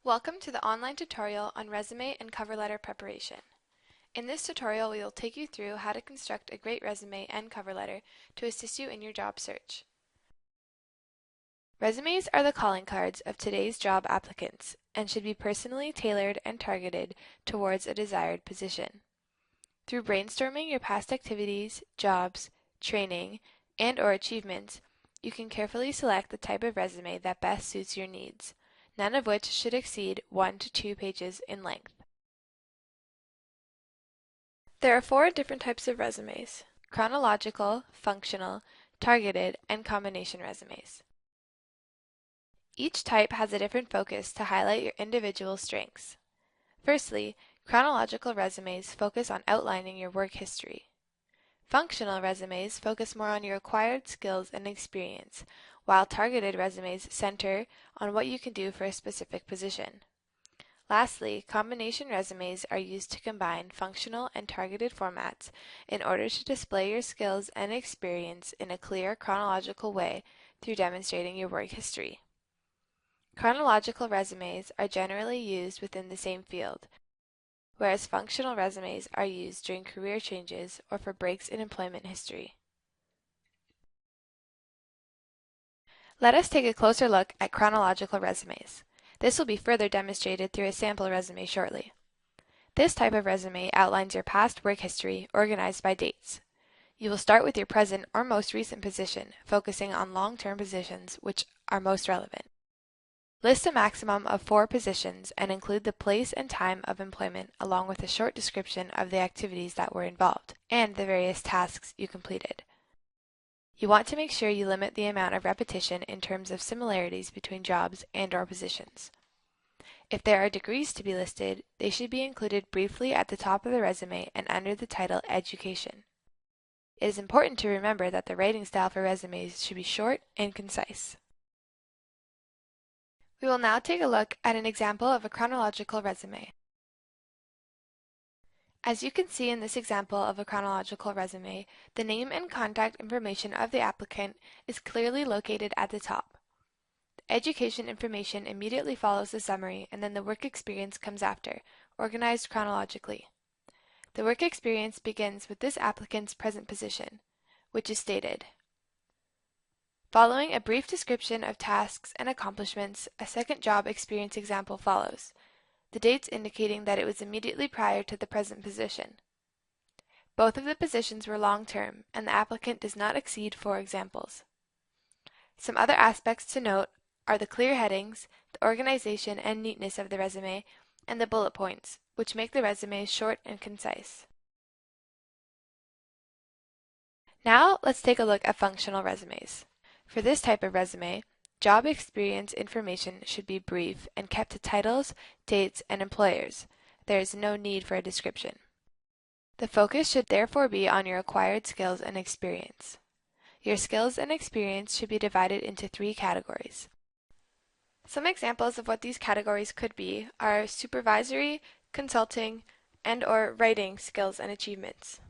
Welcome to the online tutorial on resume and cover letter preparation. In this tutorial, we will take you through how to construct a great resume and cover letter to assist you in your job search. Resumes are the calling cards of today's job applicants and should be personally tailored and targeted towards a desired position. Through brainstorming your past activities, jobs, training, and/or achievements, you can carefully select the type of resume that best suits your needs, none of which should exceed 1 to 2 pages in length. There are 4 different types of resumes: chronological, functional, targeted, and combination resumes. Each type has a different focus to highlight your individual strengths. Firstly, chronological resumes focus on outlining your work history. Functional resumes focus more on your acquired skills and experience, while targeted resumes center on what you can do for a specific position. Lastly, combination resumes are used to combine functional and targeted formats in order to display your skills and experience in a clear chronological way through demonstrating your work history. Chronological resumes are generally used within the same field, whereas functional resumes are used during career changes or for breaks in employment history. Let us take a closer look at chronological resumes. This will be further demonstrated through a sample resume shortly. This type of resume outlines your past work history organized by dates. You will start with your present or most recent position, focusing on long-term positions which are most relevant. List a maximum of 4 positions and include the place and time of employment along with a short description of the activities that were involved and the various tasks you completed. You want to make sure you limit the amount of repetition in terms of similarities between jobs and/or positions. If there are degrees to be listed, they should be included briefly at the top of the resume and under the title Education. It is important to remember that the writing style for resumes should be short and concise. We will now take a look at an example of a chronological resume. As you can see in this example of a chronological resume, the name and contact information of the applicant is clearly located at the top. The education information immediately follows the summary, and then the work experience comes after, organized chronologically. The work experience begins with this applicant's present position, which is stated. Following a brief description of tasks and accomplishments, a second job experience example follows, the dates indicating that it was immediately prior to the present position. Both of the positions were long-term, and the applicant does not exceed 4 examples. Some other aspects to note are the clear headings, the organization and neatness of the resume, and the bullet points, which make the resume short and concise. Now let's take a look at functional resumes. For this type of resume, job experience information should be brief and kept to titles, dates, and employers. There is no need for a description. The focus should therefore be on your acquired skills and experience. Your skills and experience should be divided into 3 categories. Some examples of what these categories could be are supervisory, consulting, and/or writing skills and achievements.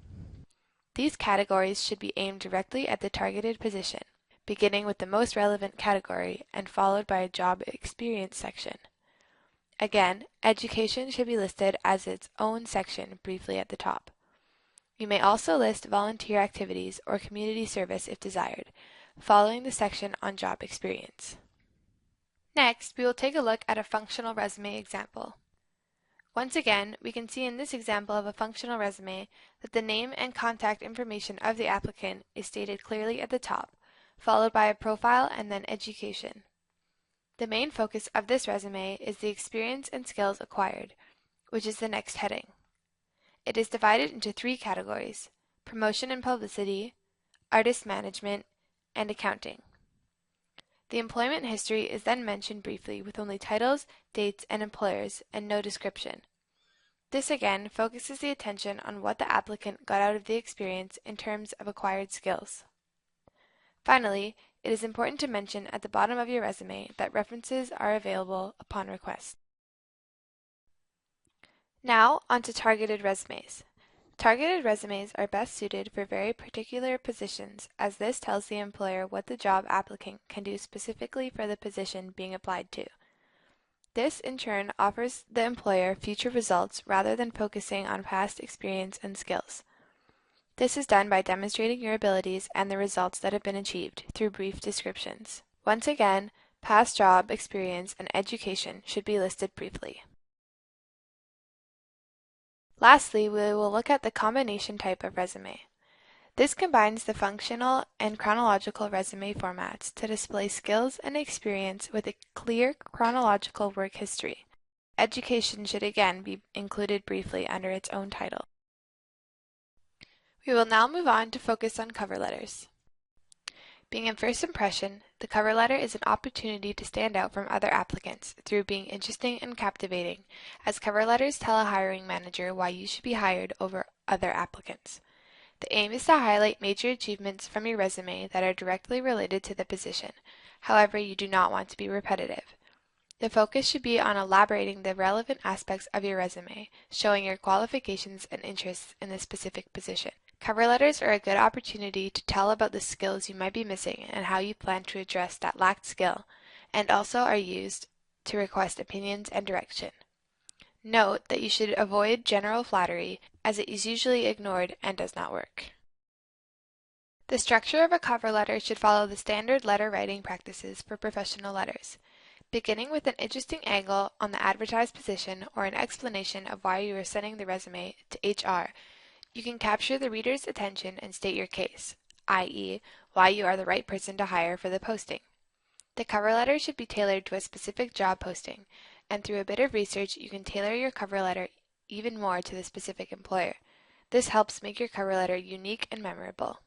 These categories should be aimed directly at the targeted position, beginning with the most relevant category and followed by a job experience section. Again, education should be listed as its own section briefly at the top. You may also list volunteer activities or community service if desired, following the section on job experience. Next, we will take a look at a functional resume example. Once again, we can see in this example of a functional resume that the name and contact information of the applicant is stated clearly at the top, followed by a profile and then education. The main focus of this resume is the experience and skills acquired, which is the next heading. It is divided into 3 categories: promotion and publicity, artist management, and accounting. The employment history is then mentioned briefly with only titles, dates, and employers, and no description. This again focuses the attention on what the applicant got out of the experience in terms of acquired skills. Finally, it is important to mention at the bottom of your resume that references are available upon request. Now, on to targeted resumes. Targeted resumes are best suited for very particular positions, as this tells the employer what the job applicant can do specifically for the position being applied to. This, in turn, offers the employer future results rather than focusing on past experience and skills. This is done by demonstrating your abilities and the results that have been achieved through brief descriptions. Once again, past job experience and education should be listed briefly. Lastly, we will look at the combination type of resume. This combines the functional and chronological resume formats to display skills and experience with a clear chronological work history. Education should again be included briefly under its own title. We will now move on to focus on cover letters. Being a first impression, the cover letter is an opportunity to stand out from other applicants through being interesting and captivating, as cover letters tell a hiring manager why you should be hired over other applicants. The aim is to highlight major achievements from your resume that are directly related to the position. However, you do not want to be repetitive. The focus should be on elaborating the relevant aspects of your resume, showing your qualifications and interests in the specific position. Cover letters are a good opportunity to tell about the skills you might be missing and how you plan to address that lacked skill, and also are used to request opinions and direction. Note that you should avoid general flattery, as it is usually ignored and does not work. The structure of a cover letter should follow the standard letter writing practices for professional letters, beginning with an interesting angle on the advertised position or an explanation of why you are sending the resume to HR. You can capture the reader's attention and state your case, i.e., why you are the right person to hire for the posting. The cover letter should be tailored to a specific job posting, and through a bit of research you can tailor your cover letter even more to the specific employer. This helps make your cover letter unique and memorable.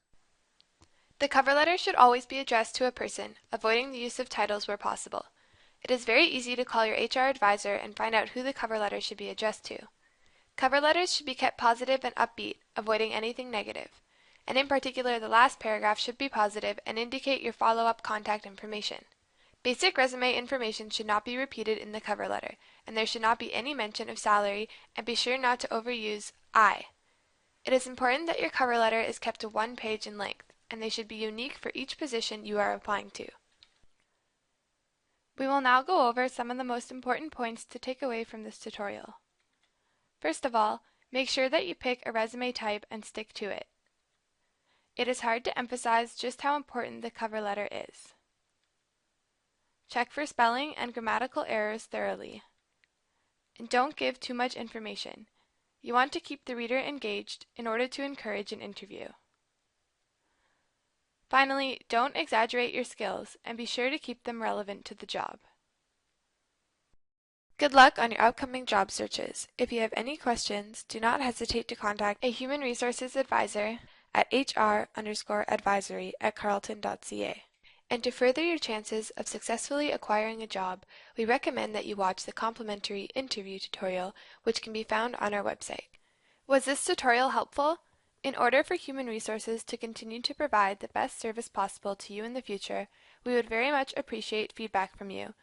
The cover letter should always be addressed to a person, avoiding the use of titles where possible. It is very easy to call your HR advisor and find out who the cover letter should be addressed to. Cover letters should be kept positive and upbeat, avoiding anything negative. And in particular, the last paragraph should be positive and indicate your follow-up contact information. Basic resume information should not be repeated in the cover letter, and there should not be any mention of salary, and be sure not to overuse I. It is important that your cover letter is kept to 1 page in length, and they should be unique for each position you are applying to. We will now go over some of the most important points to take away from this tutorial. First of all, make sure that you pick a resume type and stick to it. It is hard to emphasize just how important the cover letter is. Check for spelling and grammatical errors thoroughly. And don't give too much information. You want to keep the reader engaged in order to encourage an interview. Finally, don't exaggerate your skills and be sure to keep them relevant to the job. Good luck on your upcoming job searches. If you have any questions, do not hesitate to contact a human resources advisor at hr_advisory@carleton.ca. And to further your chances of successfully acquiring a job, we recommend that you watch the complimentary interview tutorial, which can be found on our website. Was this tutorial helpful? In order for human resources to continue to provide the best service possible to you in the future, we would very much appreciate feedback from you.